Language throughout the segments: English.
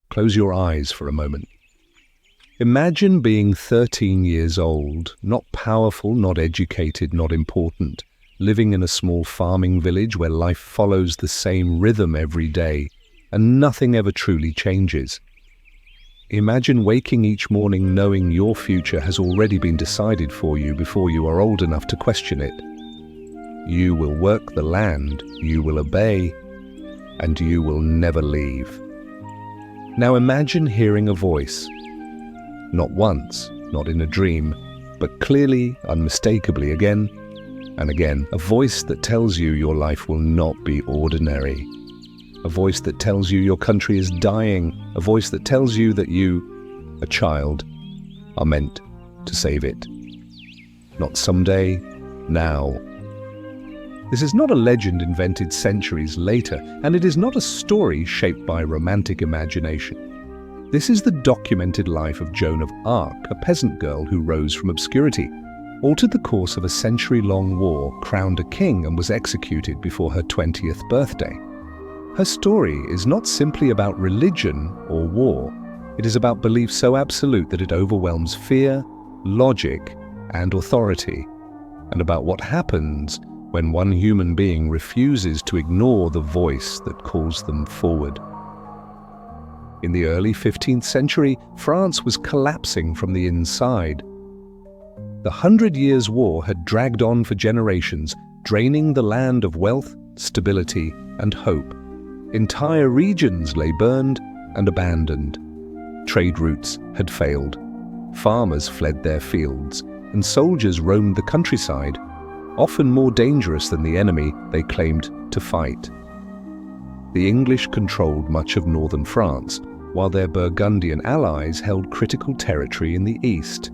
Close your eyes for a moment. Imagine being 13 years old, not powerful, not educated, not important, living in a small farming village where life follows the same rhythm every day, and nothing ever truly changes. Imagine waking each morning knowing your future has already been decided for you before you are old enough to question it. You will work the land, you will obey, and you will never leave. Now imagine hearing a voice. Not once, not in a dream, but clearly, unmistakably again and again. A voice that tells you your life will not be ordinary. A voice that tells you your country is dying. A voice that tells you that you, a child, are meant to save it. Not someday, now. This is not a legend invented centuries later, and it is not a story shaped by romantic imagination. This is the documented life of Joan of Arc, a peasant girl who rose from obscurity, altered the course of a century-long war, crowned a king, and was executed before her 20th birthday. Her story is not simply about religion or war. It is about belief so absolute that it overwhelms fear, logic, and authority, and about what happens when one human being refuses to ignore the voice that calls them forward. In the early 15th century, France was collapsing from the inside. The 100 Years' War had dragged on for generations, draining the land of wealth, stability, and hope. Entire regions lay burned and abandoned. Trade routes had failed. Farmers fled their fields, and soldiers roamed the countryside, often more dangerous than the enemy they claimed to fight. The English controlled much of northern France, while their Burgundian allies held critical territory in the east.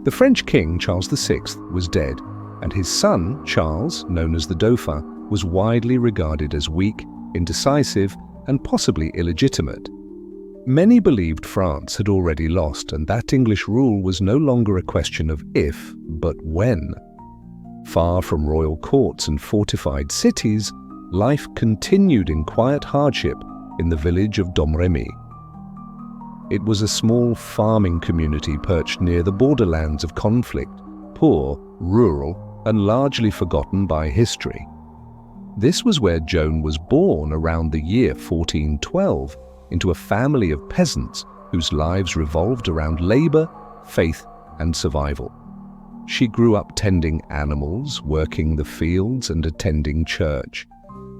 The French king, Charles VI, was dead, and his son, Charles, known as the Dauphin, was widely regarded as weak, indecisive, and possibly illegitimate. Many believed France had already lost, and that English rule was no longer a question of if, but when. Far from royal courts and fortified cities, life continued in quiet hardship in the village of Domremy. It was a small farming community perched near the borderlands of conflict, poor, rural, and largely forgotten by history. This was where Joan was born around the year 1412, into a family of peasants whose lives revolved around labor, faith, and survival. She grew up tending animals, working the fields, and attending church.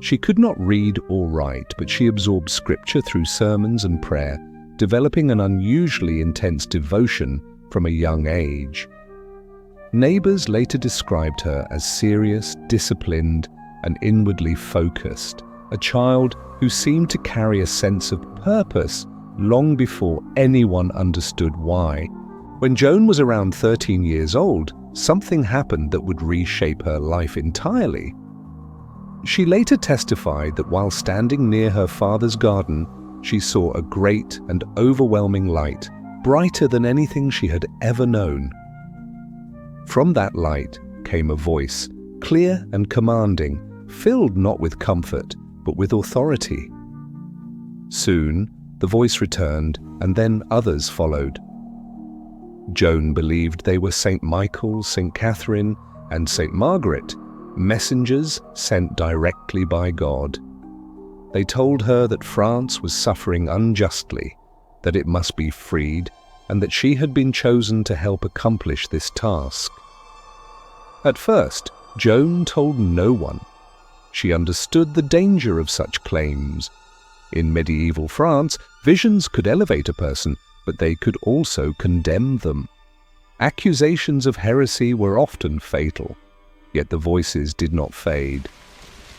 She could not read or write, but she absorbed scripture through sermons and prayer, developing an unusually intense devotion from a young age. Neighbors later described her as serious, disciplined, and inwardly focused, a child who seemed to carry a sense of purpose long before anyone understood why. When Joan was around 13 years old, something happened that would reshape her life entirely. She later testified that while standing near her father's garden, she saw a great and overwhelming light, brighter than anything she had ever known. From that light came a voice, clear and commanding, filled not with comfort, but with authority. Soon, the voice returned, and then others followed. Joan believed they were St. Michael, St. Catherine, and St. Margaret, messengers sent directly by God. They told her that France was suffering unjustly, that it must be freed, and that she had been chosen to help accomplish this task. At first, Joan told no one. She understood the danger of such claims. In medieval France, visions could elevate a person, but they could also condemn them. Accusations of heresy were often fatal, yet the voices did not fade.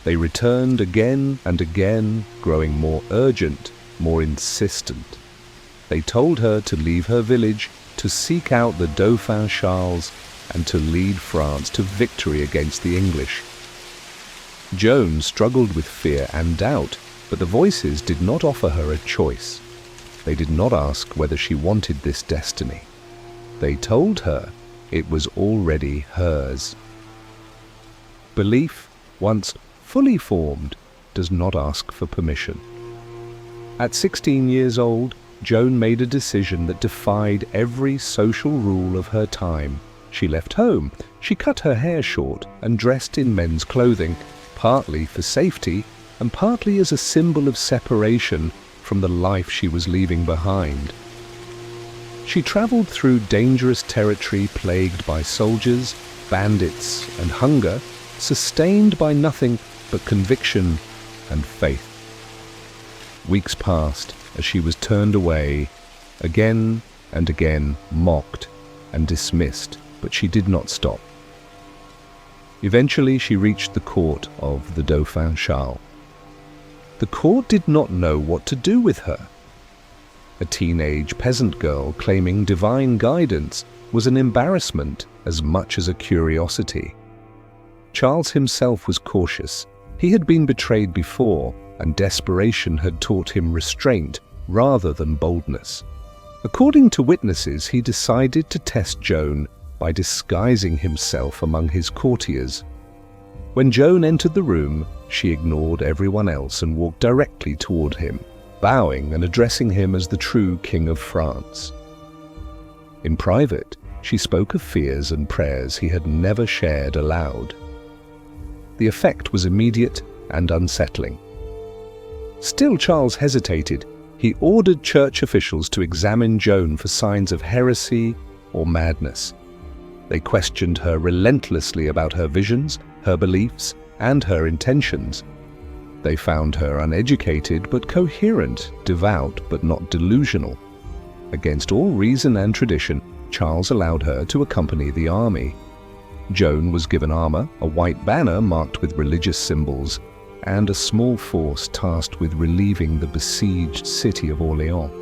They returned again and again, growing more urgent, more insistent. They told her to leave her village, to seek out the Dauphin Charles, and to lead France to victory against the English. Joan struggled with fear and doubt, but the voices did not offer her a choice. They did not ask whether she wanted this destiny. They told her it was already hers. Belief, once fully formed, does not ask for permission. At 16 years old, Joan made a decision that defied every social rule of her time. She left home, she cut her hair short and dressed in men's clothing, partly for safety and partly as a symbol of separation from the life she was leaving behind. She travelled through dangerous territory plagued by soldiers, bandits and hunger, sustained by nothing but conviction and faith. Weeks passed as she was turned away, again and again mocked and dismissed, but she did not stop. Eventually she reached the court of the Dauphin Charles. The court did not know what to do with her. A teenage peasant girl claiming divine guidance was an embarrassment as much as a curiosity. Charles himself was cautious. He had been betrayed before, and desperation had taught him restraint rather than boldness. According to witnesses, he decided to test Joan by disguising himself among his courtiers. When Joan entered the room, she ignored everyone else and walked directly toward him, bowing and addressing him as the true King of France. In private, she spoke of fears and prayers he had never shared aloud. The effect was immediate and unsettling. Still, Charles hesitated. He ordered church officials to examine Joan for signs of heresy or madness. They questioned her relentlessly about her visions, her beliefs, and her intentions. They found her uneducated but coherent, devout but not delusional. Against all reason and tradition, Charles allowed her to accompany the army. Joan was given armor, a white banner marked with religious symbols, and a small force tasked with relieving the besieged city of Orléans.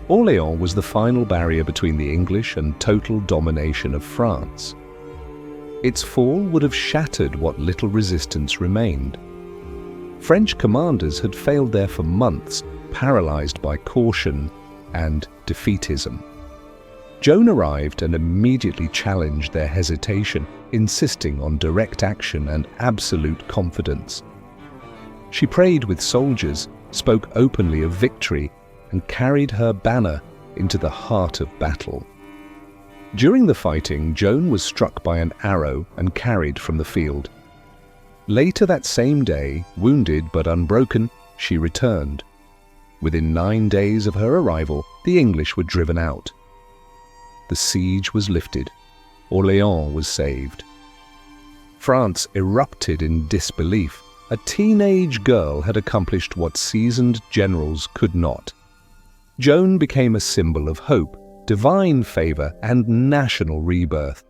Orléans was the final barrier between the English and total domination of France. Its fall would have shattered what little resistance remained. French commanders had failed there for months, paralyzed by caution and defeatism. Joan arrived and immediately challenged their hesitation, insisting on direct action and absolute confidence. She prayed with soldiers, spoke openly of victory, and carried her banner into the heart of battle. During the fighting, Joan was struck by an arrow and carried from the field. Later that same day, wounded but unbroken, she returned. Within 9 days of her arrival, the English were driven out. The siege was lifted. Orléans was saved. France erupted in disbelief. A teenage girl had accomplished what seasoned generals could not. Joan became a symbol of hope, divine favor, and national rebirth.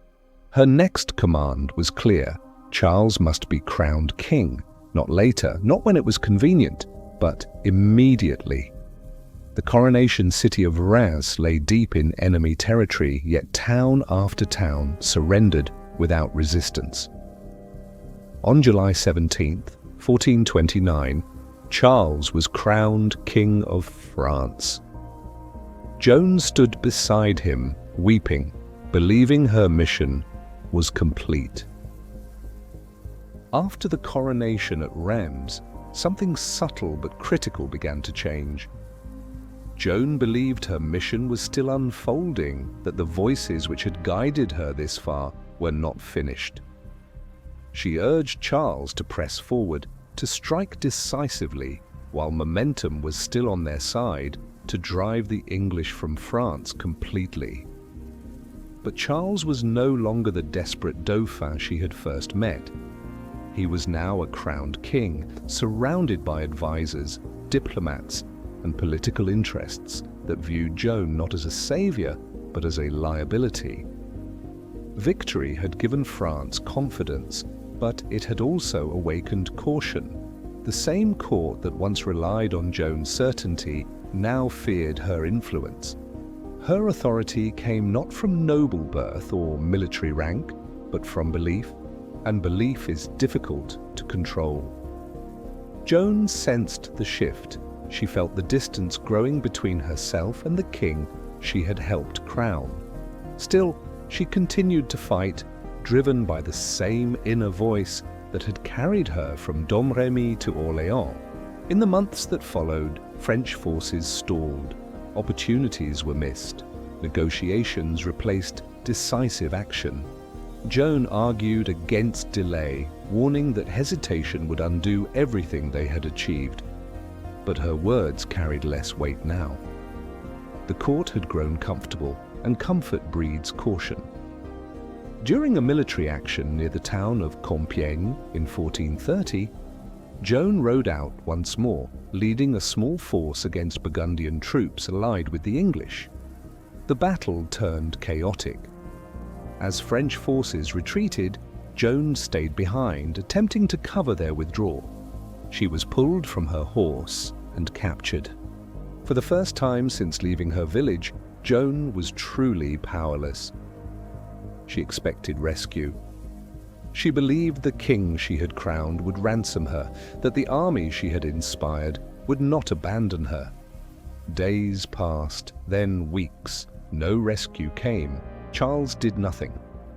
Her next command was clear. Charles must be crowned king, not later, not when it was convenient, but immediately. The coronation city of Reims lay deep in enemy territory, yet town after town surrendered without resistance. On July 17th, 1429, Charles was crowned King of France. Joan stood beside him, weeping, believing her mission was complete. After the coronation at Reims, something subtle but critical began to change. Joan believed her mission was still unfolding, that the voices which had guided her this far were not finished. She urged Charles to press forward, to strike decisively, while momentum was still on their side, to drive the English from France completely. But Charles was no longer the desperate Dauphin she had first met. He was now a crowned king, surrounded by advisors, diplomats, and political interests that viewed Joan not as a savior, but as a liability. Victory had given France confidence, but it had also awakened caution. The same court that once relied on Joan's certainty now feared her influence. Her authority came not from noble birth or military rank, but from belief, and belief is difficult to control. Joan sensed the shift. She felt the distance growing between herself and the king she had helped crown. Still, she continued to fight, driven by the same inner voice that had carried her from Domremy to Orléans. In the months that followed, French forces stalled, opportunities were missed, negotiations replaced decisive action. Joan argued against delay, warning that hesitation would undo everything they had achieved. But her words carried less weight now. The court had grown comfortable, and comfort breeds caution. During a military action near the town of Compiègne in 1430, Joan rode out once more, leading a small force against Burgundian troops allied with the English. The battle turned chaotic. As French forces retreated, Joan stayed behind, attempting to cover their withdrawal. She was pulled from her horse and captured. For the first time since leaving her village, Joan was truly powerless. She expected rescue. She believed the king she had crowned would ransom her, that the army she had inspired would not abandon her. Days passed, then weeks. No rescue came. Charles did nothing.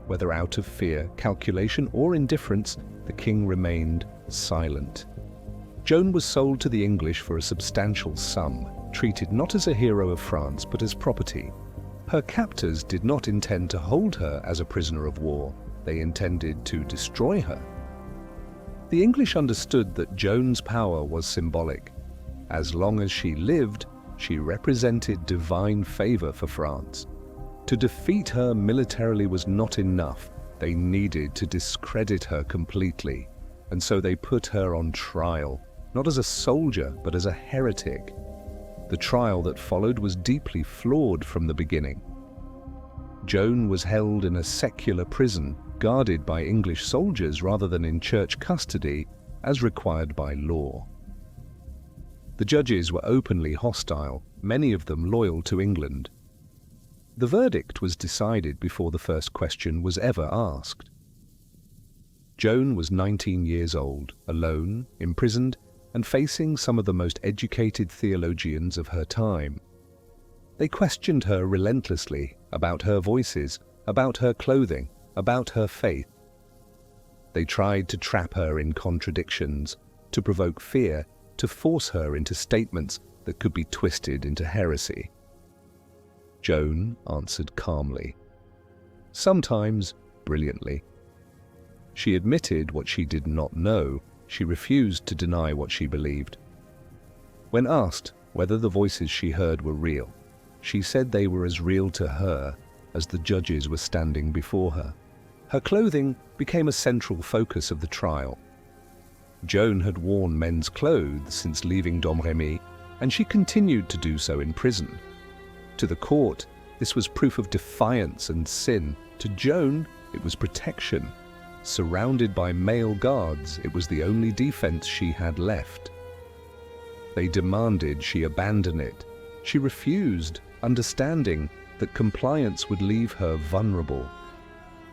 Whether out of fear, calculation, or indifference, the king remained silent. Joan was sold to the English for a substantial sum, treated not as a hero of France but as property. Her captors did not intend to hold her as a prisoner of war. They intended to destroy her. The English understood that Joan's power was symbolic. As long as she lived, she represented divine favor for France. To defeat her militarily was not enough. They needed to discredit her completely, and so they put her on trial, not as a soldier, but as a heretic. The trial that followed was deeply flawed from the beginning. Joan was held in a secular prison, guarded by English soldiers rather than in church custody, as required by law. The judges were openly hostile, many of them loyal to England. The verdict was decided before the first question was ever asked. Joan was 19 years old, alone, imprisoned, and facing some of the most educated theologians of her time. They questioned her relentlessly about her voices, about her clothing, about her faith. They tried to trap her in contradictions, to provoke fear, to force her into statements that could be twisted into heresy. Joan answered calmly, sometimes brilliantly. She admitted what she did not know. She refused to deny what she believed. When asked whether the voices she heard were real, she said they were as real to her as the judges were standing before her. Her clothing became a central focus of the trial. Joan had worn men's clothes since leaving Domremy, and she continued to do so in prison. To the court, this was proof of defiance and sin. To Joan, it was protection. Surrounded by male guards, it was the only defense she had left. They demanded she abandon it. She refused, understanding that compliance would leave her vulnerable.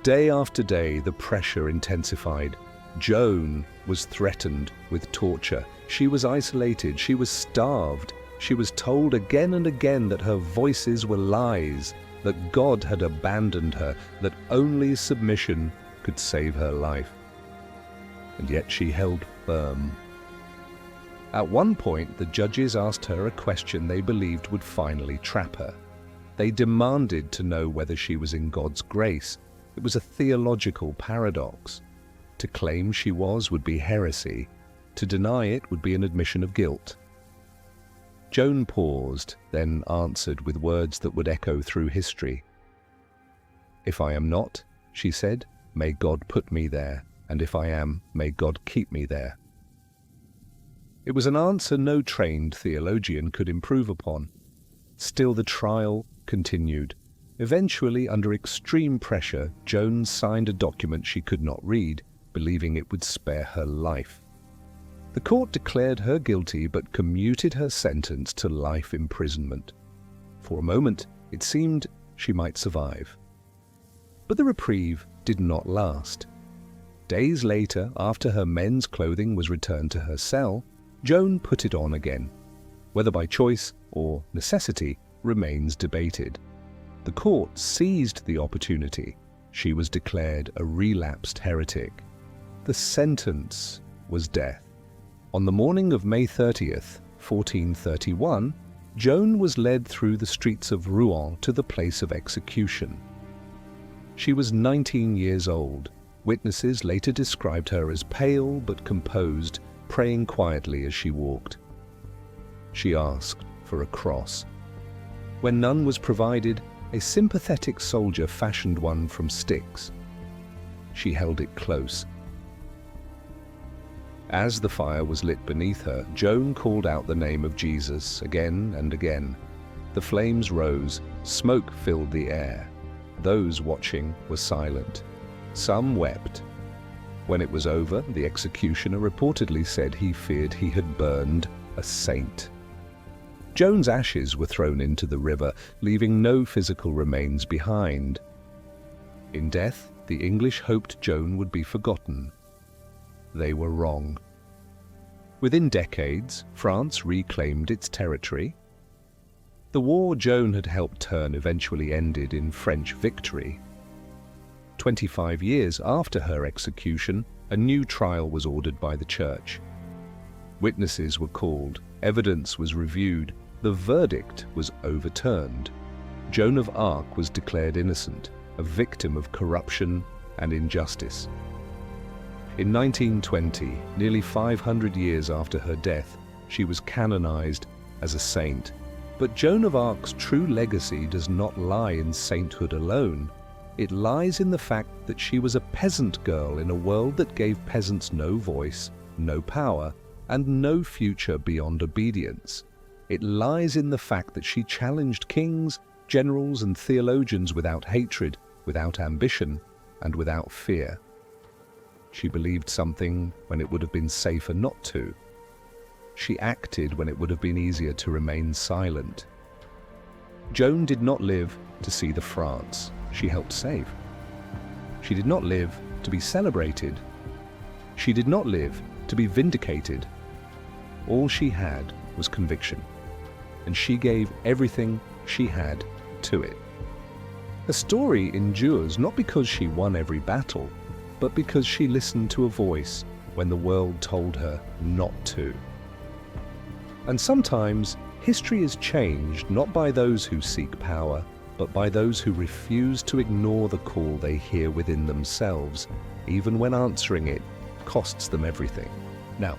Day after day, the pressure intensified. Joan was threatened with torture. She was isolated. She was starved. She was told again and again that her voices were lies, that God had abandoned her, that only submission could save her life. And yet she held firm. At one point, the judges asked her a question they believed would finally trap her. They demanded to know whether she was in God's grace. It was a theological paradox. To claim she was would be heresy. To deny it would be an admission of guilt. Joan paused, then answered with words that would echo through history. "If I am not," she said, "may God put me there, and if I am, may God keep me there." It was an answer no trained theologian could improve upon. Still, the trial continued. Eventually, under extreme pressure, Joan signed a document she could not read, believing it would spare her life. The court declared her guilty but commuted her sentence to life imprisonment. For a moment, it seemed she might survive. But the reprieve did not last. Days later, after her men's clothing was returned to her cell, Joan put it on again. Whether by choice or necessity remains debated. The court seized the opportunity. She was declared a relapsed heretic. The sentence was death. On the morning of May 30th, 1431, Joan was led through the streets of Rouen to the place of execution. She was 19 years old. Witnesses later described her as pale but composed, praying quietly as she walked. She asked for a cross. When none was provided, a sympathetic soldier fashioned one from sticks. She held it close. As the fire was lit beneath her, Joan called out the name of Jesus again and again. The flames rose, smoke filled the air. Those watching were silent. Some wept. When it was over, the executioner reportedly said he feared he had burned a saint. Joan's ashes were thrown into the river, leaving no physical remains behind. In death, the English hoped Joan would be forgotten. They were wrong. Within decades, France reclaimed its territory. The war Joan had helped turn eventually ended in French victory. 25 years after her execution, a new trial was ordered by the church. Witnesses were called, evidence was reviewed, the verdict was overturned. Joan of Arc was declared innocent, a victim of corruption and injustice. In 1920, nearly 500 years after her death, she was canonized as a saint. But Joan of Arc's true legacy does not lie in sainthood alone. It lies in the fact that she was a peasant girl in a world that gave peasants no voice, no power, and no future beyond obedience. It lies in the fact that she challenged kings, generals, and theologians without hatred, without ambition, and without fear. She believed something when it would have been safer not to. She acted when it would have been easier to remain silent. Joan did not live to see the France she helped save. She did not live to be celebrated. She did not live to be vindicated. All she had was conviction, and she gave everything she had to it. Her story endures not because she won every battle, but because she listened to a voice when the world told her not to. And sometimes history is changed not by those who seek power, but by those who refuse to ignore the call they hear within themselves, even when answering it costs them everything. Now,